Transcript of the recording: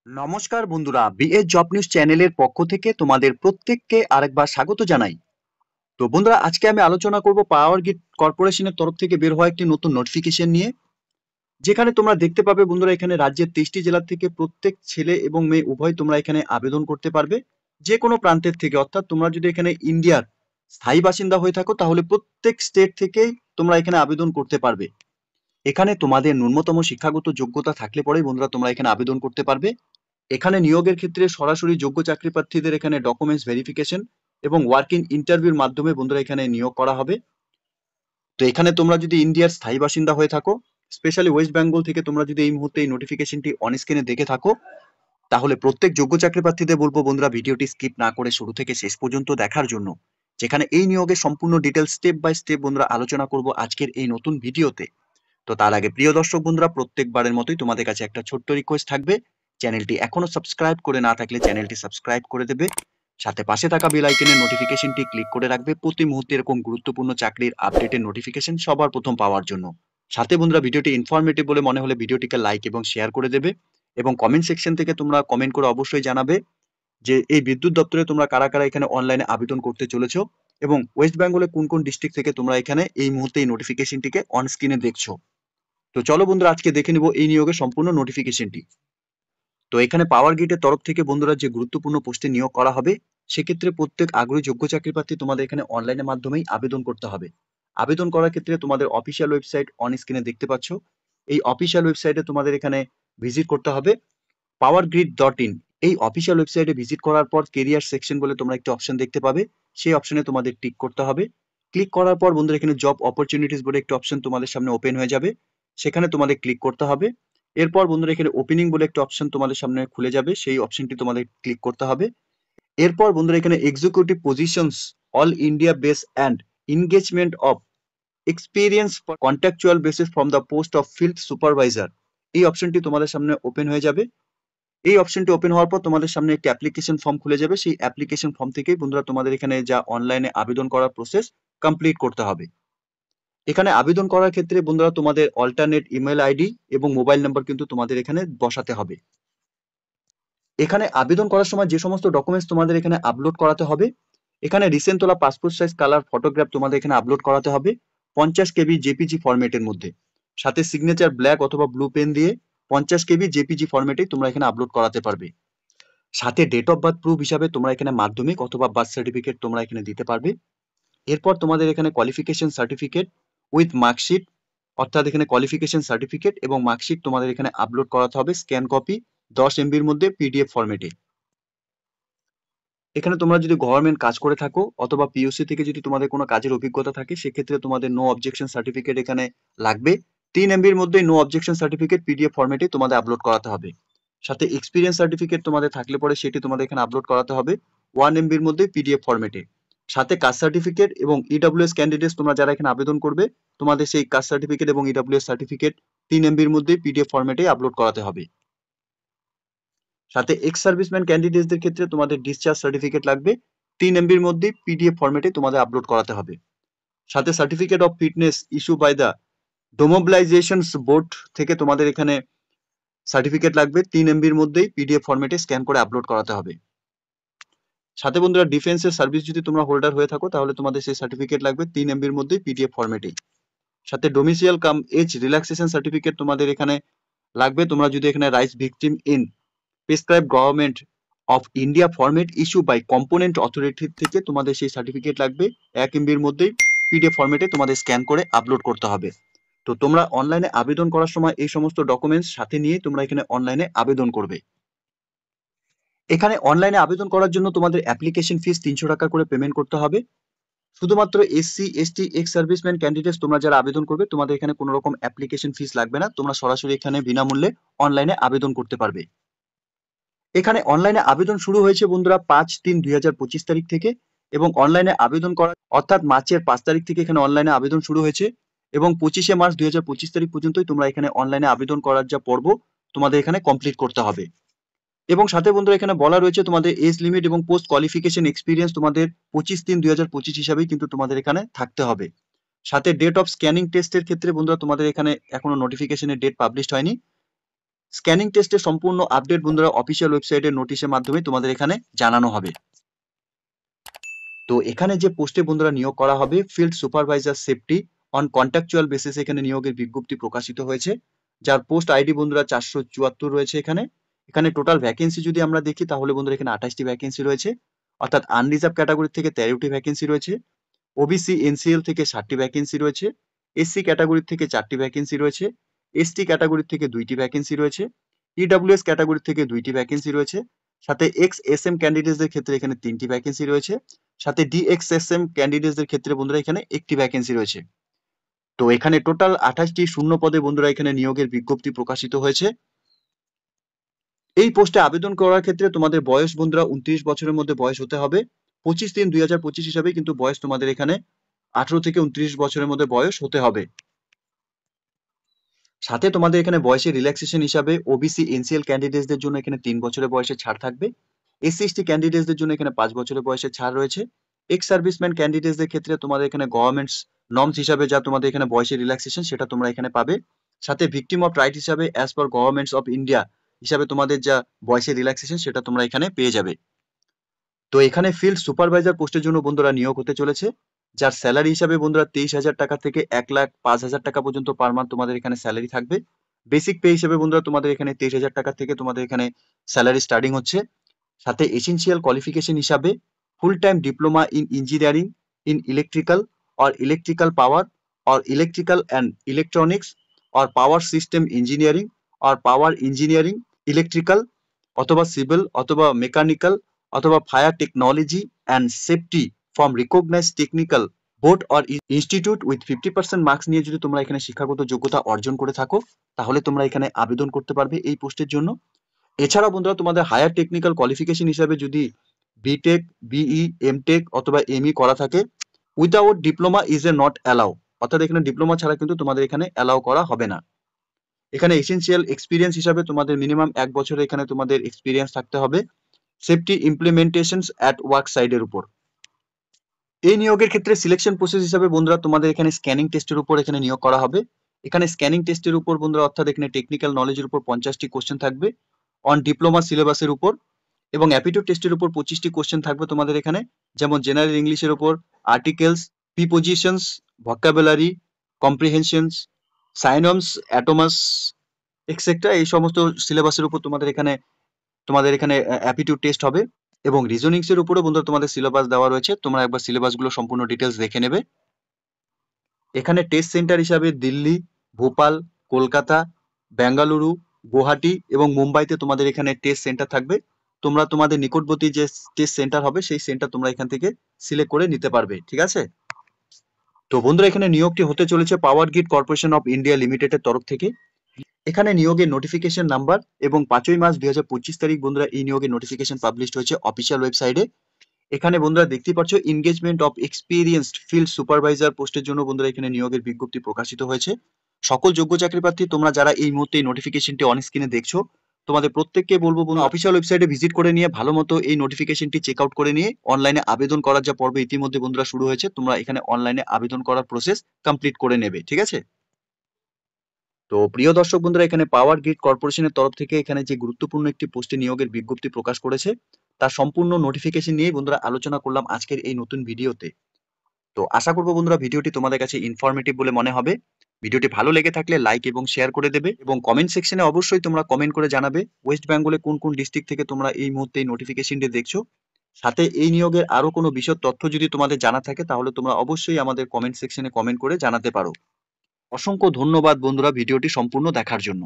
নমস্কার বন্ধুরা, BA job news চ্যানেলের পক্ষ থেকে তোমাদের প্রত্যেককে আরেকবার স্বাগত জানাই। তো বন্ধুরা, আজকে আমি আলোচনা করব পাওয়ার গ্রিড কর্পোরেশনের তরফ থেকে বের হওয়া একটি নতুন নোটিফিকেশন নিয়ে, যেখানে তোমরা দেখতে পাবে বন্ধুরা, এখানে রাজ্যের 23টি জেলা থেকে প্রত্যেক ছেলে এবং মেয়ে উভয় তোমরা এখানে আবেদন করতে পারবে যে কোনো প্রান্তের থেকে। অর্থাৎ তোমরা যদি এখানে ইন্ডিয়ার স্থায়ী বাসিন্দা হয়ে থাকো তাহলে প্রত্যেক স্টেট থেকেই তোমরা এখানে আবেদন করতে পারবে। এখানে তোমাদের ন্যূনতম শিক্ষাগত যোগ্যতা থাকলে পরেই বন্ধুরা তোমরা এখানে আবেদন করতে পারবে। এখানে নিয়োগের ক্ষেত্রে সরাসরি যোগ্য চাকরি প্রার্থীদের এখানে ডকুমেন্টস ভেরিফিকেশন এবং ওয়ার্কিং ইন্টারভিউর মাধ্যমে বন্ধুরা এখানে নিয়োগ করা হবে। তো এখানে তোমরা যদি ইন্ডিয়ার স্থায়ী বাসিন্দা হয়ে থাকো, স্পেশালি ওয়েস্ট বেঙ্গল থেকে তোমরা যদি এই মুহূর্তে এই নোটিফিকেশনটি অন স্ক্রিনে দেখে থাকো, তাহলে প্রত্যেক যোগ্য চাকরি প্রার্থীদের বলবো বন্ধুরা ভিডিওটি স্কিপ না করে শুরু থেকে শেষ পর্যন্ত দেখার জন্য, যেখানে এই নিয়োগের সম্পূর্ণ ডিটেলস স্টেপ বাই স্টেপ বন্ধুরা আলোচনা করব আজকের এই নতুন ভিডিওতে। তো তার আগে প্রিয় দর্শক বন্ধুরা, প্রত্যেকবারের মতোই তোমাদের কাছে একটা ছোট্ট রিকোয়েস্ট থাকবে, চ্যানেলটি এখনো সাবস্ক্রাইব করে না থাকলে চ্যানেলটি সাবস্ক্রাইব করে দেবে, সাথে পাশে থাকা বেল আইকনের নোটিফিকেশনটি ক্লিক করে রাখবে প্রতি মুহূর্তে এরকম গুরুত্বপূর্ণ চাকরির আপডেটের নোটিফিকেশন সবার প্রথম পাওয়ার জন্য। সাথে বন্ধুরা, ভিডিওটি ইনফরমেটিভ বলে মনে হলে ভিডিওটিকে লাইক এবং শেয়ার করে দেবে, এবং কমেন্ট সেকশন থেকে তোমরা কমেন্ট করে অবশ্যই জানাবে যে এই বিদ্যুৎ দপ্তরে তোমরা কারা কারা এখানে অনলাইনে আবেদন করতে চলেছো, এবং ওয়েস্ট বেঙ্গলে কোন কোন ডিস্ট্রিক্ট থেকে তোমরা এখানে এই মুহূর্তে এই নোটিফিকেশনটিকে অন স্ক্রিনে দেখছো। তো চলো বন্ধুরা, আজকে দেখে নিব এই নিয়োগের সম্পূর্ণ নোটিফিকেশনটি। তো এখানে পাওয়ার গ্রিডের তরফ থেকে বন্ধুরা যে গুরুত্বপূর্ণ পোস্টে নিয়োগ করা হবে, সেক্ষেত্রে প্রত্যেক আগ্রহী যোগ্য চাকরি প্রার্থী তোমাদের এখানে অনলাইনের মাধ্যমেই আবেদন করতে হবে। আবেদন করার ক্ষেত্রে তোমাদের অফিসিয়াল ওয়েবসাইট অন স্ক্রিনে দেখতে পাচ্ছ। এই অফিসিয়াল ওয়েবসাইটে তোমাদের এখানে ভিজিট করতে হবে powergrid.in। এই অফিসিয়াল ওয়েবসাইটে ভিজিট করার পর কেরিয়ার সেকশন বলে তোমরা একটি অপশন দেখতে পাবে, সেই অপশনে তোমাদের টিক করতে হবে। ক্লিক করার পর বন্ধুরা এখানে জব অপরচুনিটিস বলে একটি অপশন তোমাদের সামনে ওপেন হয়ে যাবে, সেখানে তোমাদের ক্লিক করতে হবে। এরপর বন্ধুরা এখানে ওপেনিং বলে একটা অপশন তোমাদের সামনে খুলে যাবে, সেই অপশনটি তোমাদের ক্লিক করতে হবে। এরপর বন্ধুরা এখানে executive positions all India base and engagement of experience contractual basis from the post of field supervisor, এই অপশনটি তোমাদের সামনে ওপেন হয়ে যাবে। এই অপশনটি ওপেন হওয়ার পর তোমাদের সামনে একটি অ্যাপ্লিকেশন ফর্ম খুলে যাবে, সেই অ্যাপ্লিকেশন ফর্ম থেকেই বন্ধুরা তোমাদের এখানে যা অনলাইনে আবেদন করার প্রসেস কমপ্লিট করতে হবে। এখানে আবেদন করার ক্ষেত্রে বন্ধুরা তোমাদের অল্টারনেট ইমেল আইডি এবং মোবাইল নাম্বার কিন্তু তোমাদের এখানে বসাতে হবে। এখানে আবেদন করার সময় যে সমস্ত ডকুমেন্টস তোমাদের এখানে আপলোড করাতে হবে, এখানে রিসেন্ট তোলা পাসপোর্ট সাইজ কালার ফটোগ্রাফ তোমাদের এখানে আপলোড করাতে হবে 50 কেবি জেপিজি ফরম্যাটের মধ্যে, সাথে সিগনেচার ব্ল্যাক অথবা ব্লু পেন দিয়ে 50 কেবি জেপিজি ফরম্যাটেই তোমরা এখানে আপলোড করাতে পারবে। সাথে ডেট অফ বার্থ প্রুফ হিসাবে তোমরা এখানে মাধ্যমিক অথবা বার্থ সার্টিফিকেট তোমরা এখানে দিতে পারবে। এরপর তোমাদের এখানে কোয়ালিফিকেশন সার্টিফিকেট উইথ মার্কশিট, অর্থাৎ এখানে কোয়ালিফিকেশন সার্টিফিকেট এবং মার্কশিট তোমাদের এখানে আপলোড করাতে হবে স্ক্যান কপি 10 এমবির মধ্যে পিডিএফ ফরম্যাটে। এখানে তোমরা যদি গভর্নমেন্ট কাজ করে থাকো অথবা পিইউসি থেকে যদি তোমাদের কোনো কাজের অভিজ্ঞতা থাকে, সেক্ষেত্রে তোমাদের নো অবজেকশন সার্টিফিকেট এখানে লাগবে। 3 এমবির মধ্যে নো অবজেকশন সার্টিফিকেট পিডিএফ ফরম্যাটে তোমাদের আপলোড করাতে হবে। সাথে এক্সপিরিয়েন্স সার্টিফিকেট তোমাদের থাকলে পরে সেটি তোমাদের এখানে আপলোড করাতে হবে 1 এমবির মধ্যে পিডিএফ ফরম্যাটে। সাথে কাস্ট সার্টিফিকেট এবং ইডব্লিউএস ক্যান্ডিডেটস তোমরা যারা এখানে আবেদন করবে, তোমাদের সেই কাস্ট সার্টিফিকেট এবং ইডব্লিউএস সার্টিফিকেট 3 এমবির মধ্যে পিডিএফ ফরম্যাটে আপলোড করাতে হবে। সাথে এক্স সার্ভিসম্যান ক্যান্ডিডেটসদের ক্ষেত্রে তোমাদের ডিসচার্জ সার্টিফিকেট লাগবে 3 এমবির মধ্যে পিডিএফ ফরম্যাটে তোমাদের আপলোড করাতে হবে। সাথে certificate of fitness issue by the demobilization board থেকে তোমাদের এখানে সার্টিফিকেট লাগবে 3 এমবির মধ্যেই পিডিএফ ফরম্যাটে স্ক্যান করে আপলোড করাতে হবে। সাথে বন্ধুরা ডিফেন্সের সার্ভিস যদি তোমরা হোল্ডার হয়ে থাকো, তাহলে তোমাদের সেই সার্টিফিকেট লাগবে 3 এমবির মধ্যেই পিডিএফ ফরম্যাটেই। সাথে domicile cum age relaxation certificate তোমাদের এখানে লাগবে, তোমরা যদি এখানে riots victim in prescribe government of India format issue by component authority থেকে তোমাদের সেই সার্টিফিকেট লাগবে 1 এমবির মধ্যেই পিডিএফ ফরম্যাটে তোমাদের স্ক্যান করে আপলোড করতে হবে। তো তোমরা অনলাইনে আবেদন করার সময় এই সমস্ত ডকুমেন্টস সাথে নিয়ে তোমরা এখানে অনলাইনে আবেদন করবে। এখানে অনলাইনে আবেদন করার জন্য তোমাদের অ্যাপ্লিকেশন ফিস 300 টাকা করে পেমেন্ট করতে হবে। শুধুমাত্র SC ST ex serviceman candidates তোমরা যারা আবেদন করবে, তোমাদের এখানে কোনো রকম অ্যাপ্লিকেশন ফিস লাগবে না, তোমরা সরাসরি এখানে বিনামূল্যে অনলাইনে আবেদন করতে পারবে। এখানে অনলাইনে আবেদন শুরু হয়েছে বন্ধুরা 5/3/2025 তারিখ থেকে, এবং অনলাইনে আবেদন করা অর্থাৎ মার্চের 5 তারিখ থেকে এখানে অনলাইনে আবেদন শুরু হয়েছে, এবং 25শে মার্চ 2025 তারিখ পর্যন্তই তোমরা এখানে অনলাইনে আবেদন করার যা পর্ব তোমাদের এখানে কমপ্লিট করতে হবে। এবং সাথে বন্ধুরা এখানে বলা রয়েছে তোমাদের এজ লিমিট এবং পোস্ট কোয়ালিফিকেশন এক্সপিরিয়েন্স তোমাদের 25/3/2025 হিসাবেই কিন্তু তোমাদের এখানে থাকতে হবে। সাথে ডেট অফ স্ক্যানিং টেস্টের ক্ষেত্রে বন্ধুরা তোমাদের এখানে এখনো নোটিফিকেশনের ডেট পাবলিশড হয়নি, স্ক্যানিং টেস্টের সম্পূর্ণ আপডেট বন্ধুরা অফিসিয়াল ওয়েবসাইটের নোটিশের মাধ্যমে তোমাদের এখানে জানানো হবে। তো এখানে যে পোস্টে বন্ধুরা নিয়োগ করা হবে field supervisor safety on contractual basis এখানে নিয়োগের বিজ্ঞপ্তি প্রকাশিত হয়েছে, যার পোস্ট আইডি বন্ধুরা 474 রয়েছে। এখানে টোটাল ভ্যাকেন্সি যদি আমরা দেখি তাহলে বন্ধুরা এখানে 28টি ভ্যাকেন্সি রয়েছে, অর্থাৎ আনরিজার্ভ ক্যাটাগরি থেকে 13টি ভ্যাকেন্সি রয়েছে, ওবিসি এনসিএল থেকে 60টি ভ্যাকেন্সি রয়েছে, এসসি ক্যাটাগরি থেকে 4টি ভ্যাকেন্সি রয়েছে, এসটি ক্যাটাগরি থেকে 2টি ভ্যাকেন্সি রয়েছে, ইডব্লিউএস ক্যাটাগরি থেকে 2টি ভ্যাকেন্সি রয়েছে, সাথে এক্স এস এম ক্যান্ডিডেটসদের ক্ষেত্রে এখানে 3টি ভ্যাকেন্সি রয়েছে, সাথে ডিএক্সএসএম ক্যান্ডিডেটসদের ক্ষেত্রে বন্ধুরা এখানে 1টি ভ্যাকেন্সি রয়েছে। তো এখানে টোটাল 28টি শূন্য পদে বন্ধুরা এখানে নিয়োগের বিজ্ঞপ্তি প্রকাশিত হয়েছে। এই পোস্টে আবেদন করার ক্ষেত্রে তোমাদের বয়স বন্ধুরা 29 বছরের মধ্যে বয়স হতে হবে। 25/3/2025 হিসাবে কিন্তু বয়স তোমাদের এখানে 18 থেকে 29 বছরের মধ্যে বয়স হতে হবে। সাথে তোমাদের এখানে বয়সের রিল্যাক্সেশন হিসাবে ওবিসি এনসিএল ক্যান্ডিডেটসদের জন্য এখানে 3 বছরের বয়সের ছাড় থাকবে, এসসি এসটি ক্যান্ডিডেটসদের জন্য এখানে 5 বছরের বয়সের ছাড় রয়েছে, এক্স সার্ভিসম্যান ক্যান্ডিডেটসদের ক্ষেত্রে তোমাদের এখানে গভর্নমেন্টস নর্মস হিসাবে যা তোমাদের এখানে বয়সের রিল্যাক্সেশন সেটা তোমরা এখানে পাবে। সাথে ভিকটিম অফ রাইট হিসাবে as per governments of India হিসাবে তোমাদের যা বয়সের রিল্যাক্সেশন সেটা তোমরা এখানে পেয়ে যাবে। তো এখানে ফিল্ড সুপারভাইজার পোস্টের জন্য বন্ধুরা নিয়োগ হতে চলেছে, যার স্যালারি হিসাবে বন্ধুরা 23,000 টাকা থেকে 1,05,000 টাকা পর্যন্ত পার মান্থ তোমাদের এখানে স্যালারি থাকবে। বেসিক পে হিসেবে বন্ধুরা তোমাদের এখানে 23,000 টাকা থেকে তোমাদের এখানে স্যালারি স্টার্টিং হচ্ছে। সাথে এসেনশিয়াল কোয়ালিফিকেশন হিসাবে full time diploma in engineering in electrical or electrical power or electrical and electronics or power system engineering or power engineering electrical অথবা সিভিল অথবা মেকানিক্যাল অথবা fire technology and safety from recognised technical board or institute with 50% marks নিয়ে যদি তোমরা এখানে শিক্ষাগত যোগ্যতা অর্জন করে থাকো তাহলে তোমরা এখানে আবেদন করতে পারবে এই পোস্টের জন্য। এছাড়াও বন্ধুরা তোমাদের হায়ার টেকনিক্যাল কোয়ালিফিকেশন হিসাবে যদি বিটেক, বিই, এমটেক অথবা এমই করা থাকে without diploma is a not allow, অর্থাৎ এখানে ডিপ্লোমা ছাড়া কিন্তু তোমাদের এখানে অ্যালাউ করা হবে না। এখানে এসেনশিয়াল এক্সপিরিয়েন্স হিসাবে তোমাদের মিনিমাম 1 বছর এখানে তোমাদের এক্সপিরিয়েন্স থাকতে হবে সেফটি ইমপ্লিমেন্টেশনস অ্যাট ওয়ার্ক সাইডের উপর। এই নিয়োগের ক্ষেত্রে সিলেকশন প্রসেস হিসাবে বন্ধুরা তোমাদের এখানে স্ক্যানিং টেস্টের উপর এখানে নিয়োগ করা হবে। এখানে স্ক্যানিং টেস্টের উপর বন্ধুরা অর্থাৎ এখানে টেকনিক্যাল নলেজের উপর 50টি কোশ্চেন থাকবে অন ডিপ্লোমা সিলেবাসের উপর, এবং অ্যাপিটিউড টেস্টের উপর 25টি কোশ্চেন থাকবে তোমাদের এখানে, যেমন জেনারেল ইংলিশের উপর আর্টিকেলস, প্রিপোজিশনস, ভোকাবুলারি, কম্প্রিহেনশনস, সাইনমস, অ্যাটোমাস এক্সেট্রা এই সমস্ত সিলেবাসের উপর তোমাদের এখানে অ্যাপিটিউড টেস্ট হবে। এবং রিজনিংস এর উপরে বন্ধুরা তোমাদের সিলেবাস দেওয়া রয়েছে, তোমরা একবার সিলেবাসগুলো সম্পূর্ণ ডিটেলস দেখে নেবে। এখানে টেস্ট সেন্টার হিসাবে দিল্লি, ভোপাল, কলকাতা, বেঙ্গালুরু, গুয়াহাটি এবং মুম্বাইতে তোমাদের এখানে টেস্ট সেন্টার থাকবে। তোমরা তোমাদের নিকটবর্তী যে টেস্ট সেন্টার হবে সেই সেন্টার তোমরা এখান থেকে সিলেক্ট করে নিতে পারবে, ঠিক আছে। তো বন্ধুরা এখানে নিয়োগটি হতে চলেছে power grid corporation of India লিমিটেডের তরফ থেকে। এখানে নিয়োগের নোটিফিকেশন নাম্বার এবং 5ই মার্চ 2025 তারিখ বন্ধুরা এই নিয়োগের নোটিফিকেশন পাবলিশড হয়েছে অফিসিয়াল ওয়েবসাইটে। এখানে বন্ধুরা দেখতে পাচ্ছ engagement of experienced field supervisor পোস্টের জন্য বন্ধুরা এখানে নিয়োগের বিজ্ঞপ্তি প্রকাশিত হয়েছে। সকল যোগ্য চাকরি প্রার্থী তোমরা যারা এই মুহূর্তে এই নোটিফিকেশনটি অন স্ক্রিনে দেখছো তোমাদের প্রত্যেককে বলবো বন্ধু অফিসিয়াল ওয়েবসাইটে ভিজিট করে নিয়ে ভালো মতো এই নোটিফিকেশনটি চেক আউট করে নিয়ে অনলাইনে আবেদন করার যা পর্ব ইতিমধ্যে বন্ধুরা শুরু হয়েছে তোমরা এখানে অনলাইনে আবেদন করার প্রসেস কমপ্লিট করে নেবে, ঠিক আছে। তো প্রিয় দর্শক বন্ধুরা এখানে পাওয়ার গ্রিড কর্পোরেশনের তরফ থেকে এখানে যে গুরুত্বপূর্ণ একটি পোস্টে নিয়োগের বিজ্ঞপ্তি প্রকাশ করেছে তার সম্পূর্ণ নোটিফিকেশন নিয়ে বন্ধুরা আলোচনা করলাম আজকের এই নতুন ভিডিওতে। তো আশা করবো বন্ধুরা ভিডিওটি তোমাদের কাছে ইনফরমেটিভ বলে মনে হবে। ভিডিওটি ভালো লেগে থাকলে লাইক এবং শেয়ার করে দেবে এবং কমেন্ট সেকশনে অবশ্যই তোমরা কমেন্ট করে জানাবে ওয়েস্ট বেঙ্গলে কোন কোন ডিস্ট্রিক্ট থেকে তোমরা এই মুহূর্তে এই নোটিফিকেশনটি দেখছো। সাথে এই নিয়োগের আরো কোনো বিশদ তথ্য যদি তোমাদের জানা থাকে তাহলে তোমরা অবশ্যই আমাদের কমেন্ট সেকশনে কমেন্ট করে জানাতে পারো। অসংখ্য ধন্যবাদ বন্ধুরা ভিডিওটি সম্পূর্ণ দেখার জন্য।